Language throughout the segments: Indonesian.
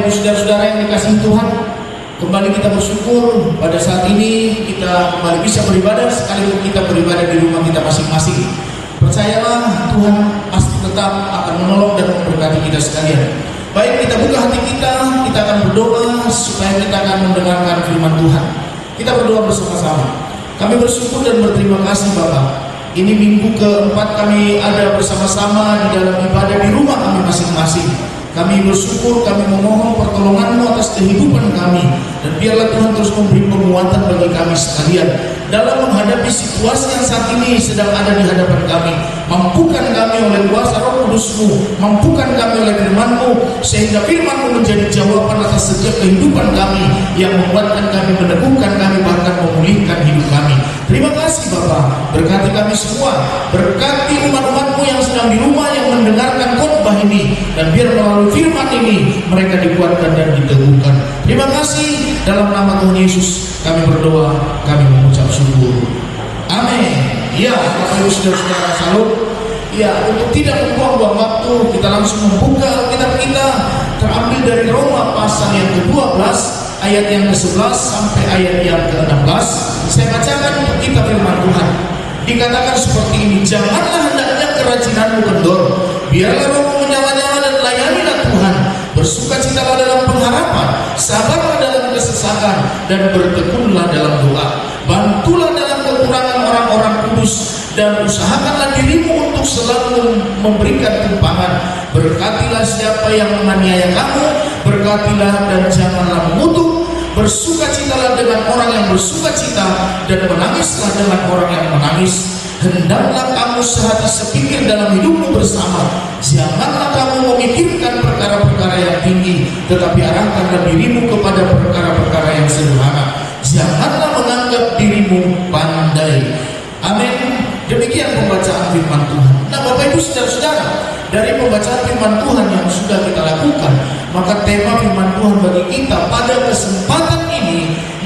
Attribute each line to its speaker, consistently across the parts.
Speaker 1: Ibu saudara-saudara yang dikasihi Tuhan, kembali kita bersyukur pada saat ini kita kembali bisa beribadah sekalipun kita beribadah di rumah kita masing-masing. Percayalah Tuhan pasti tetap akan menolong dan memberkati kita sekalian. Baik, kita buka hati kita akan berdoa supaya kita akan mendengarkan firman Tuhan. Kita berdoa bersama-sama. Kami bersyukur dan berterima kasih Bapak. Ini minggu keempat kami ada bersama-sama di dalam ibadah di rumah kami masing-masing. Kami bersyukur, kami memohon pertolongan-Mu atas kehidupan kami. Dan biarlah Tuhan terus memberi penguatan bagi kami sekalian dalam menghadapi situasi yang saat ini sedang ada di hadapan kami. Mampukan kami oleh kuasa Roh Kudus-Mu, mampukan kami oleh firman-Mu, sehingga firman-Mu menjadi jawaban atas setiap kehidupan kami, yang membuatkan kami, meneguhkan kami, bahkan memulihkan hidup kami. Terima kasih Bapa, berkati kami semua, berkati umat-umat-Mu yang sedang di rumah, yang mendengarkan khotbah ini, dan biar melalui firman ini mereka dikuatkan dan diteguhkan. Terima kasih, dalam nama Tuhan Yesus kami berdoa, kami mengucap syukur. Amin. Ya, Bapak Ibu saudara-saudara salut. Ya, untuk tidak membuang-buang waktu, kita langsung membuka Alkitab kita, terambil dari Roma pasal yang ke-12 ayat yang ke-11 sampai ayat yang ke-16. Saya bacakan untuk kita firman Tuhan. Dikatakan seperti ini, janganlah hendaknya kerajinanmu kendor, biarlah rohmu menyala-nyala dan layanilah Tuhan. Bersukacitalah dalam pengharapan, sabarlah dalam kesesakan, dan bertekunlah dalam doa. Bantulah dalam kekurangan orang-orang kudus, dan usahakanlah dirimu untuk selalu memberikan tumpangan. Berkatilah siapa yang menganiaya kamu, berkatilah dan janganlah mengutuk. Bersukacitalah dengan orang yang bersukacita, dan menangislah dengan orang yang menangis. Hendaklah kamu sehati sepikir dalam hidupmu bersama. Janganlah kamu memikirkan perkara-perkara yang tinggi, tetapi arahkanlah dirimu kepada perkara-perkara yang sederhana. Janganlah menganggap dirimu pandai. Amin. Demikian pembacaan firman Tuhan. Nah Bapak Ibu saudara-saudara, dari pembacaan firman Tuhan yang sudah kita lakukan, maka tema firman Tuhan bagi kita pada kesempatan ini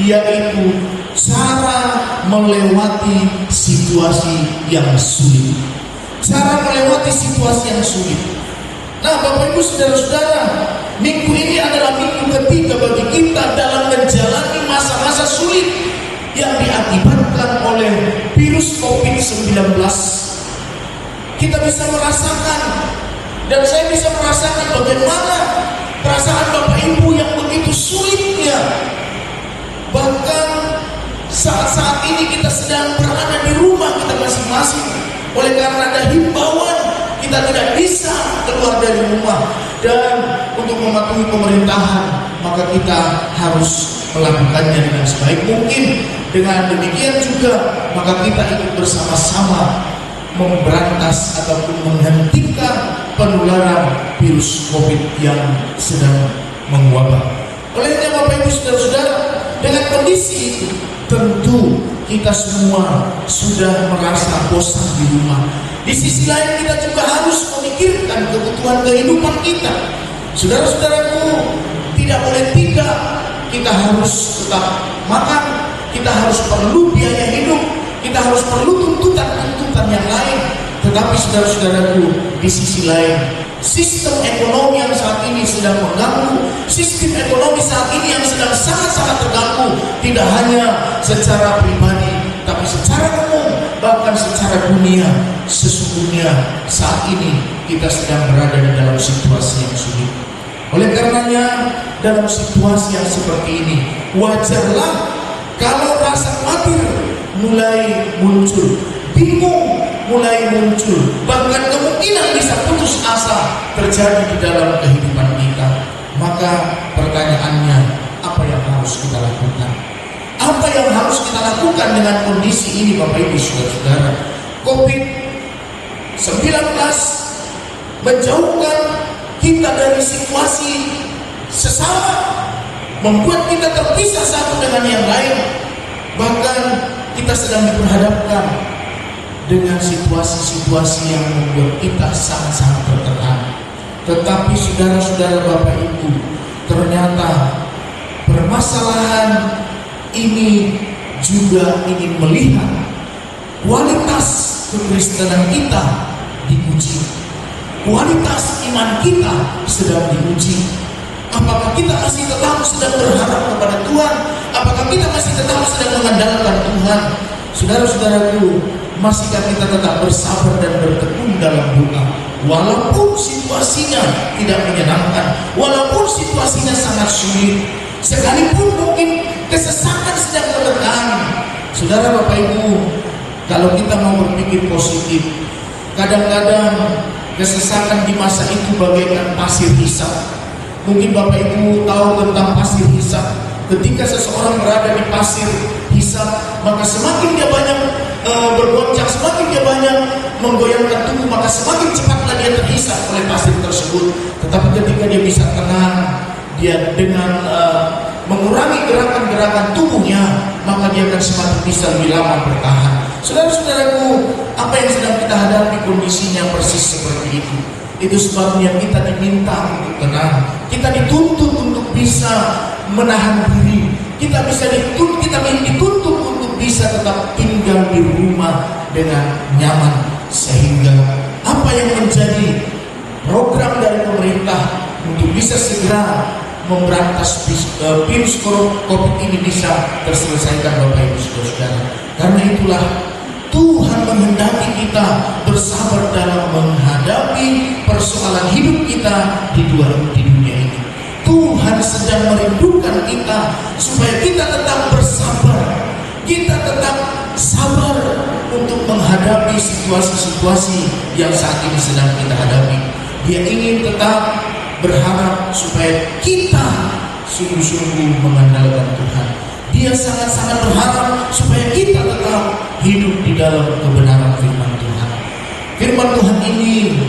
Speaker 1: yaitu cara melewati situasi yang sulit. Cara melewati situasi yang sulit. Nah Bapak Ibu saudara-saudara, minggu ini adalah minggu ketiga bagi kita dalam menjalani masa-masa sulit yang diakibatkan oleh virus COVID-19. Kita bisa merasakan, dan saya bisa merasakan bagaimana perasaan Bapak Ibu yang begitu sulitnya. Bahkan saat-saat ini kita sedang berada di rumah kita masing-masing. Oleh karena ada himbauan, kita tidak bisa keluar dari rumah. Dan untuk mematuhi pemerintahan, maka kita harus melakukannya dengan sebaik mungkin. Dengan demikian juga, maka kita ikut bersama-sama memberantas ataupun menghentikan penularan virus COVID yang sedang mewabah. Olehnya Bapak Ibu saudara-saudara, dengan kondisi itu tentu kita semua sudah merasa bosan di rumah. Di sisi lain kita juga harus memikirkan kebutuhan kehidupan kita. Saudara-saudaraku, tidak boleh tidak, kita harus tetap makan, kita harus perlu biaya hidup, kita harus perlu tuntutan-tuntutan yang lain. Tetapi saudara-saudaraku, di sisi lain, sistem ekonomi yang saat ini sedang mengganggu, sistem ekonomi saat ini yang sedang sangat-sangat terganggu, tidak hanya secara pribadi, tapi secara umum, bahkan secara dunia. Sesungguhnya saat ini kita sedang berada di dalam situasi yang sulit. Oleh karenanya, dalam situasi yang seperti ini, wajarlah kalau rasa khawatir mulai muncul, bingung mulai muncul, bahkan kemungkinan bisa putus asa terjadi di dalam kehidupan kita. Maka pertanyaannya, apa yang harus kita lakukan? Apa yang harus kita lakukan dengan kondisi ini Bapak Ibu saudara-saudara? COVID-19 menjauhkan kita dari situasi sesama, membuat kita terpisah satu dengan yang lain. Bahkan kita sedang diperhadapkan dengan situasi-situasi yang membuat kita sangat-sangat tertekan. Tetapi saudara-saudara Bapak Ibu, ternyata permasalahan ini juga ingin melihat kualitas kekristenan kita diuji. Kualitas iman kita sedang diuji. Apakah kita masih tetap sedang berharap kepada Tuhan? Apakah kita masih tetap sedang mengandalkan Tuhan? Saudara-saudaraku, masihkah kita tetap bersabar dan bertekun dalam doa? Walaupun situasinya tidak menyenangkan, walaupun situasinya sangat sulit, sekalipun mungkin kesesakan sedang menekan. Saudara, Bapak Ibu, kalau kita mau berpikir positif, kadang-kadang kesesakan di masa itu bagaikan pasir hisap. Mungkin Bapak Ibu tahu tentang pasir hisap. Ketika seseorang berada di pasir hisap, maka semakin dia banyak bergoncang, semakin dia banyak menggoyangkan tubuh, maka semakin cepatlah dia terhisap oleh pasir tersebut. Tetapi ketika dia bisa tenang, dia dengan mengurangi gerakan-gerakan tubuhnya, maka dia akan semakin bisa lebih lama bertahan. Saudara-saudaraku, apa yang sedang kita hadapi kondisinya persis seperti itu. Itu sebabnya kita diminta untuk tenang. Kita dituntut untuk bisa menahan diri. Kita dituntut untuk bisa tetap tinggal di rumah dengan nyaman. Sehingga apa yang menjadi program dari pemerintah untuk bisa segera memberantas virus COVID ini bisa terselesaikan, Bapak Ibu Saudara. Karena itulah Tuhan menghendaki kita bersabar dalam menghadapi persoalan hidup kita di dunia ini. Tuhan sedang merindukan kita supaya kita tetap bersabar. Kita tetap sabar untuk menghadapi situasi-situasi yang saat ini sedang kita hadapi. Dia ingin tetap berharap supaya kita sungguh-sungguh mengandalkan Tuhan. Dia sangat-sangat berharap supaya kita tetap hidup di dalam kebenaran firman Tuhan. Firman Tuhan ini,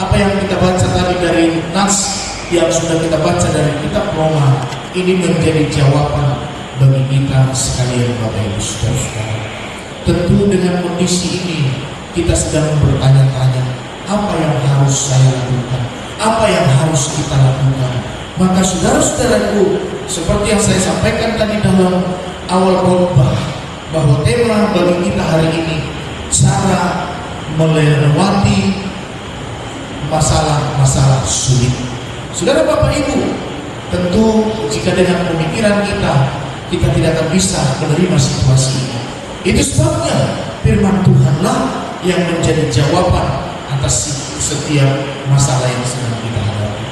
Speaker 1: apa yang kita baca tadi dari nas yang sudah kita baca dari kitab Roma, ini menjadi jawaban bagi kita sekalian, Bapak Ibu Saudara. Tentu dengan kondisi ini kita sedang bertanya-tanya, apa yang harus saya lakukan? Apa yang harus kita lakukan? Maka saudara-saudaraku, seperti yang saya sampaikan tadi dalam awal khotbah, bahwa tema bagi kita hari ini cara melewati masalah-masalah sulit. Saudara, Bapak Ibu, tentu jika dengan pemikiran kita tidak akan bisa menerima situasi ini. Itu sebabnya firman Tuhanlah yang menjadi jawaban atas setiap masalah yang sedang kita hadapi.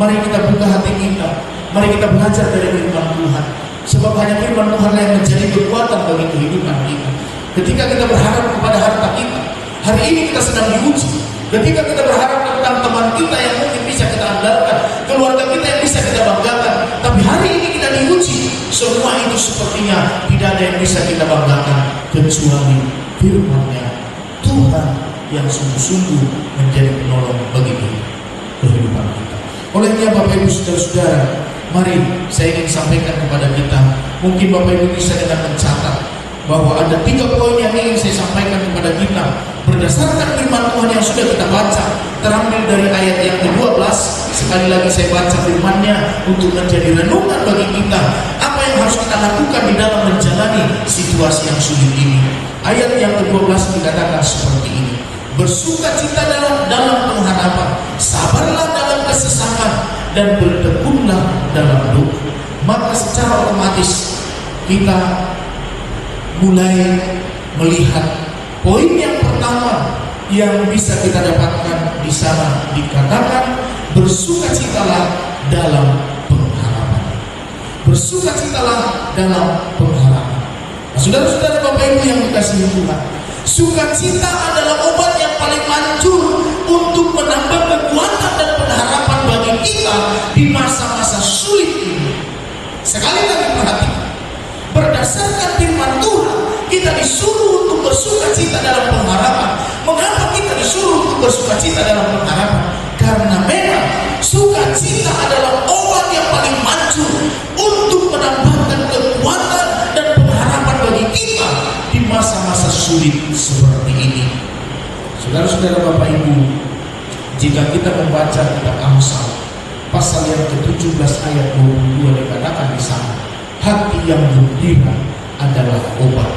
Speaker 1: Mari kita buka hati kita, mari kita belajar dari firman Tuhan. Sebab hanya firman Tuhan yang menjadi kekuatan bagi kehidupan kita. Ketika kita berharap kepada harta kita, hari ini kita sedang diuji. Ketika kita berharap tentang teman kita yang mungkin bisa kita andalkan, keluarga kita yang bisa kita banggakan, tapi hari ini kita diuji. Semua itu sepertinya tidak ada yang bisa kita banggakan kecuali firman-Nya Tuhan yang sungguh-sungguh menjadi penolong bagi kehidupan kita. Olehnya Bapak Ibu Saudara-saudara, mari saya ingin sampaikan kepada kita. Mungkin Bapak Ibu bisa dengan mencatat bahwa ada 3 poin yang ingin saya sampaikan kepada kita berdasarkan firman Tuhan yang sudah kita baca, terambil dari ayat yang ke-12. Sekali lagi saya baca firman-Nya untuk menjadi renungan bagi kita, apa yang harus kita lakukan di dalam menjalani situasi yang sulit ini. Ayat yang ke-12 dikatakan seperti ini: bersukacita dalam pengharapan, sabarlah dalam kesesakan, dan bertekunlah dalam doa. Maka secara otomatis kita mulai melihat poin yang pertama yang bisa kita dapatkan di sana, dikatakan bersukacitalah dalam pengharapan. Bersukacitalah dalam pengharapan. Nah, saudara-saudara, Bapak Ibu yang dikasihi Tuhan, sukacita adalah obat yang paling manjur untuk menambah kekuatan dan pengharapan bagi kita di masa-masa sulit ini. Sekali lagi perhatikan, berdasarkan firman Tuhan, kita disuruh untuk bersukacita dalam pengharapan. Mengapa kita disuruh untuk bersukacita dalam pengharapan? Karena memang sukacita adalah obat yang paling manjur untuk menambahkan kekuatan dan pengharapan bagi kita di masa-masa sulit seperti ini. Saudara-saudara, Bapak Ibu, jika kita membaca kitab Amsal pasal yang ke-17 ayat 22 dikatakan di sana, hati yang gembira adalah obat.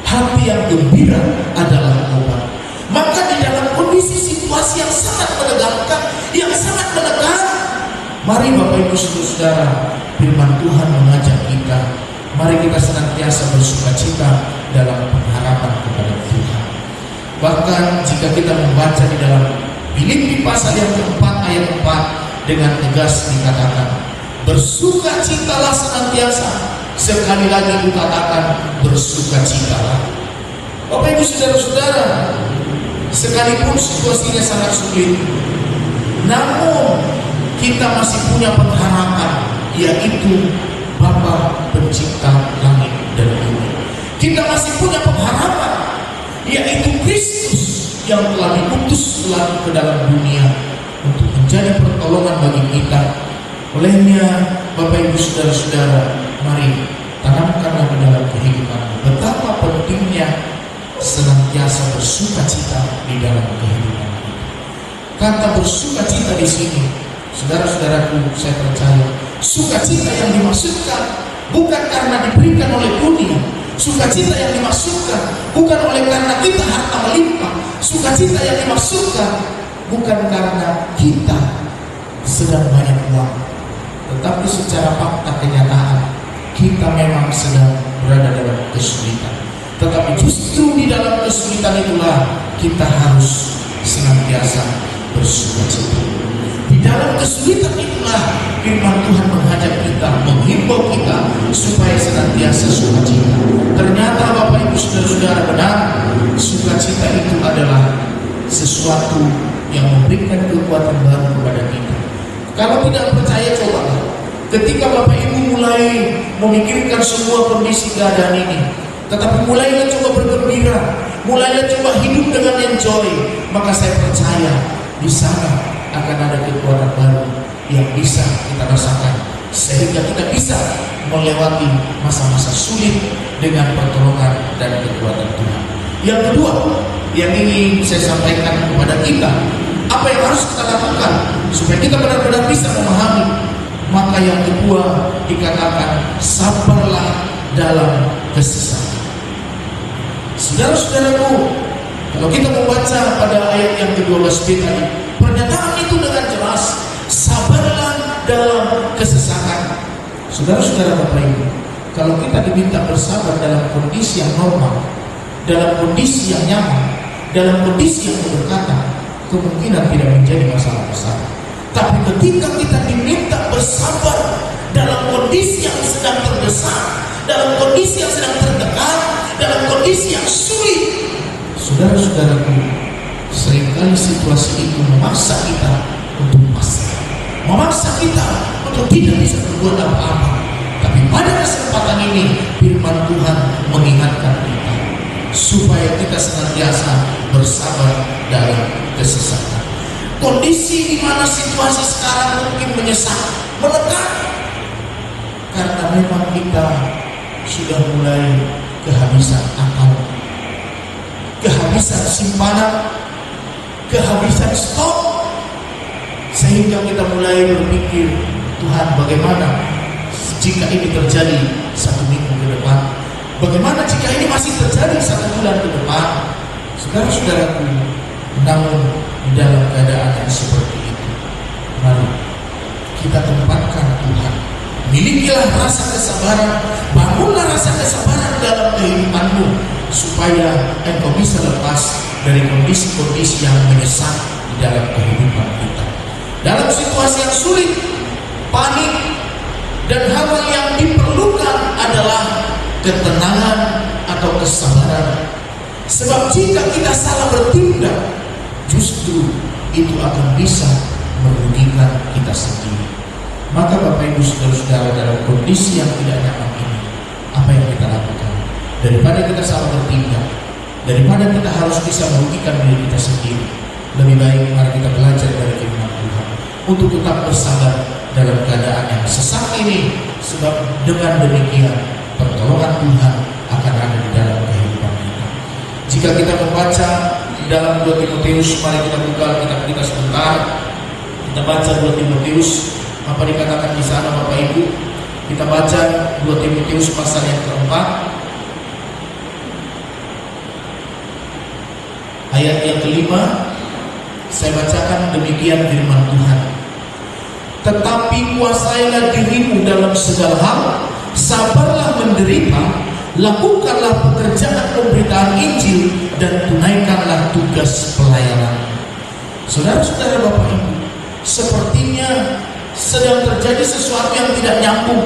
Speaker 1: Hati yang gembira adalah obat. Maka di dalam kondisi situasi yang sangat menegangkan, yang sangat menekan, Mari Bapak Ibu Saudara, firman Tuhan mengajak kita, mari kita senantiasa bersukacita dalam pengharapan kepada Tuhan. Bahkan jika kita membaca di dalam Filipi pasal yang keempat ayat 4, dengan tegas dikatakan, bersukacitalah senantiasa. Sekali lagi kukatakan, bersukacitalah. Bapak Ibu Saudara-saudara, sekalipun situasinya sangat sulit, namun kita masih punya pengharapan, yaitu Bapa Pencipta langit dan bumi. Kita masih punya pengharapan, yaitu Kristus yang telah diutus ke dalam dunia untuk menjadi pertolongan bagi kita. Olehnya, Bapak Ibu Saudara-saudara, mari tanamkanlah di dalam kehidupan betapa pentingnya senantiasa bersukacita di dalam kehidupan kita. Kata bersukacita di sini, saudara-saudaraku, saya percaya sukacita yang dimaksudkan bukan karena diberikan oleh dunia. Sukacita yang dimaksudkan bukan oleh karena kita harta melimpah. Sukacita yang dimaksudkan bukan karena kita sedang banyak uang, tetapi secara fakta kenyataan kita memang sedang berada dalam kesulitan. Tetapi justru di dalam kesulitan itulah kita harus senantiasa bersukacita. Di dalam kesulitan itulah firman Tuhan mengajak kita, menghimbau kita supaya senantiasa sukacita. Ternyata Bapak Ibu Saudara-saudara, benar, sukacita itu adalah sesuatu yang memberikan kekuatan baru kepada kita. Kalau tidak percaya, cobalah. Ketika Bapak Ibu mulai memikirkan semua kondisi keadaan ini, tetapi mulailah coba bergembira, mulailah coba hidup dengan enjoy, maka saya percaya di sana akan ada kekuatan baru yang bisa kita rasakan, sehingga kita bisa melewati masa-masa sulit dengan pertolongan dan kekuatan Tuhan. Yang kedua, yang ingin saya sampaikan kepada kita, apa yang harus kita lakukan supaya kita benar-benar bisa memahami. Maka yang kedua dikatakan, sabarlah dalam kesesakan. Saudara-saudaraku, kalau kita membaca pada ayat yang ke-12b tadi, pernyataan itu dengan jelas, sabarlah dalam kesesakan. Saudara-saudara Bapak Ibu, kalau kita diminta bersabar dalam kondisi yang normal, dalam kondisi yang nyaman, dalam kondisi yang berdekatan, kemungkinan tidak menjadi masalah besar. Tapi ketika kita diminta bersabar dalam kondisi yang sedang terdesak, dalam kondisi yang sedang terdekat, dalam kondisi yang sulit, saudara-saudaraku, seringkali situasi itu memaksa kita untuk pasrah, memaksa kita untuk tidak bisa berbuat apa-apa. Tapi pada kesempatan ini firman Tuhan mengingatkan kita supaya kita senantiasa bersabar dalam kesesakan. Kondisi di mana situasi sekarang mungkin menyesak, menekan, karena memang kita sudah mulai kehabisan akal, kehabisan simpanan, kehabisan stok, sehingga kita mulai berpikir, Tuhan, bagaimana jika ini terjadi 1 minggu ke depan? Bagaimana jika ini masih terjadi 1 bulan ke depan? Saudara-saudaraku, namun di dalam keadaan yang seperti itu, mari kita tempatkan Tuhan. Milikilah rasa kesabaran, bangunlah rasa kesabaran dalam kehidupanmu, supaya engkau bisa lepas dari kondisi-kondisi yang menyesak di dalam kehidupan kita. Dalam situasi yang sulit, panik, dan hal yang diperlukan adalah ketenangan atau kesabaran. Sebab jika kita salah bertindak, justru itu akan bisa merugikan kita sendiri. Maka Bapak Ibu Saudara-saudara, dalam kondisi yang tidak nyaman ini, apa yang kita lakukan? Daripada kita salah bertindak, daripada kita harus bisa merugikan diri kita sendiri, lebih baik mari kita belajar dari firman Tuhan untuk tetap bersabar dalam keadaan yang sesak ini. Sebab dengan demikian pertolongan Tuhan akan ada di dalam kehidupan kita. Jika kita membaca dalam 2 Timotius, mari kita buka kitab kita sebentar. Kita baca 2 Timotius, apa dikatakan di sana Bapak Ibu? Kita baca 2 Timotius pasal yang keempat, ayat yang kelima. Saya bacakan demikian firman Tuhan. Tetapi kuasailah dirimu dalam segala hal, sabarlah menderita, lakukanlah pekerjaan pemberitaan Injil, dan tunaikanlah tugas pelayanan. Saudara-saudara, Bapak Ibu, sepertinya sedang terjadi sesuatu yang tidak nyambung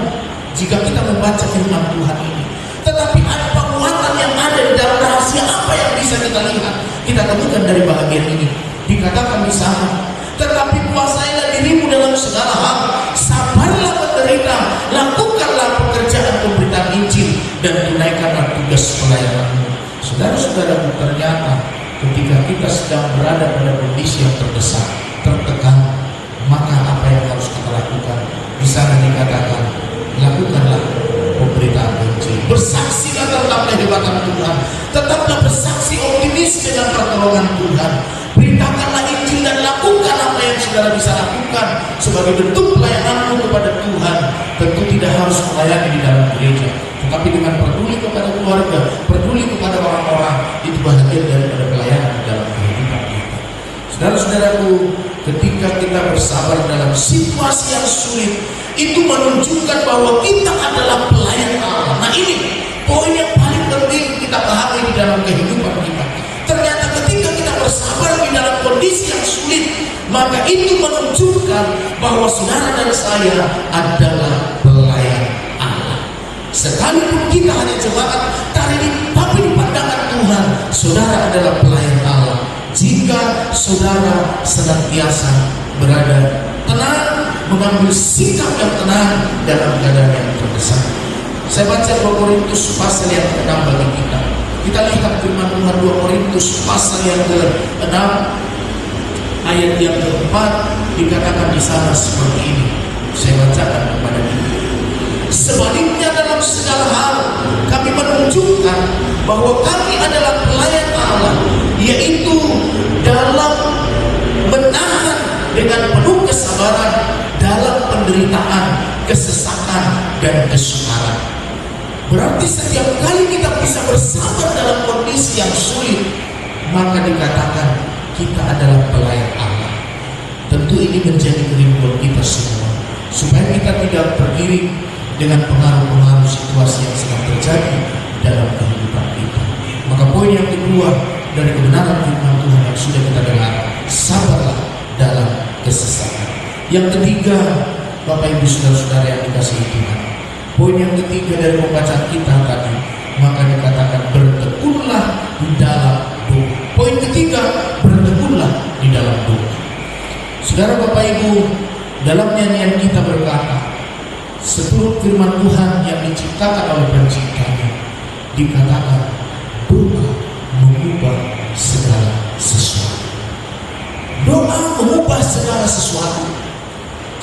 Speaker 1: jika kita membaca firman Tuhan ini. Tetapi ada penguatan yang ada di dalam rahasia apa yang bisa kita lihat. Kita temukan dari bahagian ini. Dikatakan di sana, tetapi kuasailah dirimu dalam segala hal, sabarlah menderita, lakukanlah pekerjaan pemberitaan Injil, dan tunaikanlah tugas pelayananmu. Saudara-saudara, ternyata ketika kita sedang berada pada kondisi yang terdesak, tertekan, maka apa yang harus kita lakukan? Di sana dikatakan, lakukanlah pemberitaan Injil. Bersaksilah tentang kehebatan Tuhan, tetaplah bersaksi optimis dengan pertolongan Tuhan. Beritakanlah Injil dan lakukan apa yang saudara bisa lakukan sebagai bentuk pelayananmu kepada Tuhan. Tentu tidak harus melayani di dalam gereja, tetapi dengan peduli kepada keluarga, peduli kepada orang-orang, itu bahagian daripada pelayanan di dalam kehidupan kita. Saudara-saudaraku, ketika kita bersabar dalam situasi yang sulit, itu menunjukkan bahwa kita adalah pelayan Allah. Nah, ini poin yang paling penting kita pahami di dalam kehidupan kita. Ternyata ketika kita bersabar di dalam kondisi yang sulit, maka itu menunjukkan bahwa saudara dan saya adalah pelayan Allah. Sekalipun kita hanya jemaat, tapi di pandangan Tuhan, saudara adalah pelayan Allah. Jika saudara senantiasa berada tenang, mengambil sikap yang tenang dalam keadaan yang terdesak. Saya baca 2 Korintus pasal yang ke-6 bagi kita. Kita lihat firman Tuhan 2 Korintus pasal yang ke-6 ayat yang ke-4, dikatakan di sana seperti ini. Saya bacakan kepada kita. Sebaliknya dalam segala hal kami menunjukkan bahwa kami adalah pelayan Allah, yaitu dalam menahan dengan penuh kesabaran dalam penderitaan, kesesakan, dan kesukaran. Berarti setiap kali kita bisa bersabar dalam kondisi yang sulit, maka dikatakan kita adalah pelayan Allah. Tentu ini menjadi kerinduan kita semua, supaya kita tidak tergiring dengan pengaruh-pengaruh situasi yang sedang terjadi dalam kehidupan kita. Maka poin yang kedua dari kebenaran firman Tuhan yang sudah kita dengar, sabarlah dalam kesesakan. Yang ketiga, Bapak Ibu saudara-saudara yang dikasihi Tuhan, poin yang ketiga dari pembacaan kita tadi, maka dikatakan bertekunlah di dalam doa. Poin ketiga, bertekunlah di dalam doa. Saudara Bapak Ibu, dalam nyanyian kita berkata, seluruh firman Tuhan yang diciptakan oleh penciptanya, dikatakan doa mengubah segala sesuatu. Doa mengubah segala sesuatu.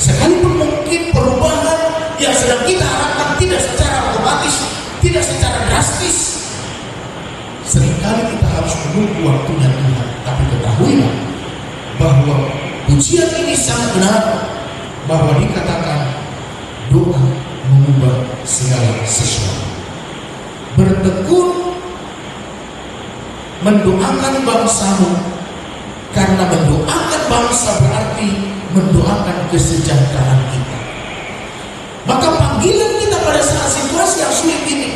Speaker 1: Sekalipun mungkin perubahan yang sedang kita harapkan tidak secara otomatis, tidak secara drastis, seringkali kita harus menunggu waktunya Tuhan. Tapi ketahuilah bahwa ujian ini sangat benar, bahwa dikatakan doa mengubah segala sesuatu. Bertekun mendoakan bangsamu, karena mendoakan bangsa berarti mendoakan kesejahteraan kita. Maka panggilan kita pada saat situasi yang sulit ini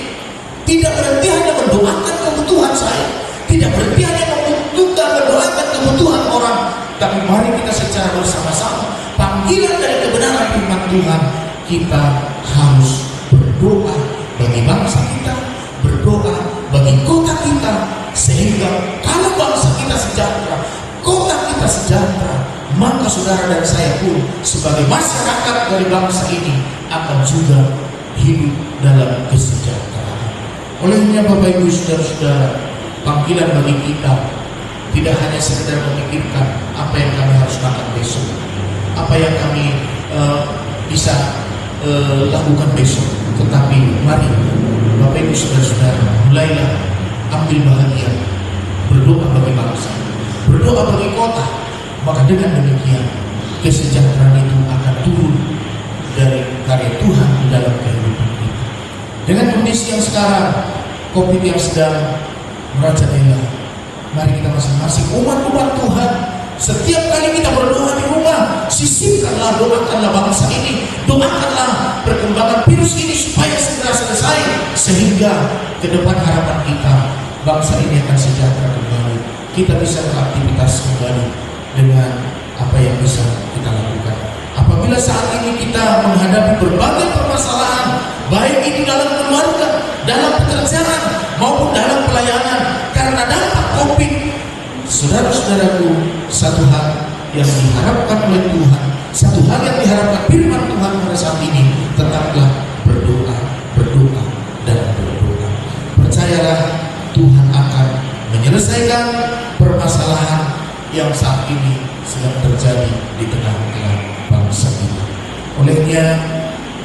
Speaker 1: tidak berhenti hanya mendoakan kebutuhan saya, tidak berhenti hanya mendoakan kebutuhan orang, tapi mari kita secara bersama-sama, panggilan dari kebenaran firman Tuhan, kita harus berdoa bagi bangsa kita, berdoa bagi kota kita, sehingga kalau bangsa kita sejahtera, kota kita sejahtera, maka saudara dan saya pun sebagai masyarakat dari bangsa ini akan juga hidup dalam kesejahteraan. Olehnya Bapak Ibu saudara-saudara, panggilan bagi kita tidak hanya sekedar memikirkan apa yang kami harus makan besok, apa yang kami bisa lakukan besok, tetapi mari Bapak Ibu saudara-saudara, mulailah ambil bahagian berdoa bagi bangsa, berdoa bagi kota. Maka dengan demikian kesejahteraan itu akan turun dari karya Tuhan di dalam kehidupan kita. Dengan kondisi yang sekarang, COVID yang sedang merajalela, mari kita masing-masing umat-umat Tuhan Setiap kali kita berdoa di rumah, sisipkanlah, doakanlah bangsa ini, doakanlah perkembangan virus ini supaya segera selesai, sehingga ke depan harapan kita bangsa ini akan sejahtera kembali. Kita bisa beraktivitas kembali dengan apa yang bisa kita lakukan. Apabila saat ini kita menghadapi berbagai permasalahan, baik itu dalam keluarga, dalam pekerjaan, maupun dalam pelayanan, karena dampak COVID, saudara-saudaraku, satu hal yang diharapkan oleh Tuhan, satu hal yang diharapkan firman Tuhan pada saat ini, tetaplah berdoa, berdoa, dan berdoa. Percayalah, Tuhan akan menyelesaikan permasalahan yang saat ini sedang terjadi di tengah-tengah bangsa kita. Olehnya,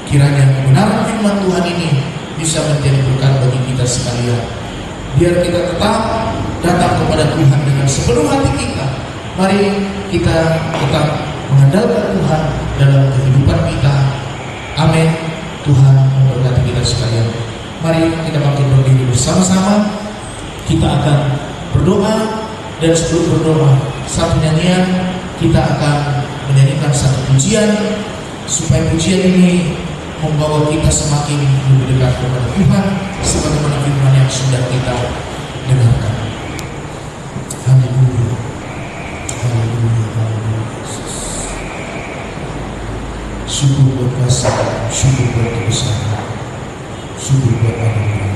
Speaker 1: kiranya kebenaran firman Tuhan ini bisa menjadi berkat bagi kita sekalian. Biar kita tetap datang kepada Tuhan dengan sepenuh hati kita. Mari kita tetap mengandalkan Tuhan dalam kehidupan kita. Amin. Tuhan memberkati kita sekalian. Mari kita bangkit berdiri bersama-sama. Kita akan berdoa, dan sebelum berdoa, satu nyanyian, kita akan menyanyikan satu pujian, supaya pujian ini membawa kita semakin lebih dekat kepada Tuhan, sebagaimana firman yang sudah kita dengarkan. Haleluya, haleluya, haleluya. Syukur buat kasih, syukur buat kebesaran, syukur buat anugerah.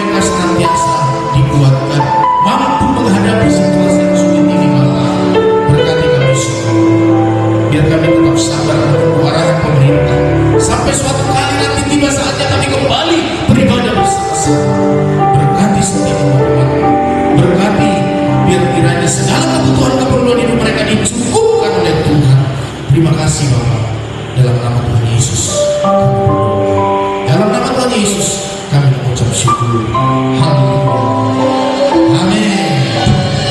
Speaker 1: mereka senantiasa dikuatkan, mampu menghadapi situasi yang sulit ini. Bapak, berkati kami semua, biar kami tetap sabar menunggu arahan pemerintah sampai suatu kali nanti tiba saatnya kami kembali beribadah bersama-sama. Berkati setiap umat, berkati biar kiranya segala kebutuhan keperluan hidup mereka dicukupkan oleh Tuhan. Terima kasih Bapak, dalam nama Tuhan Yesus. Dalam nama Tuhan Yesus kami mengucap syukur. Haleluya.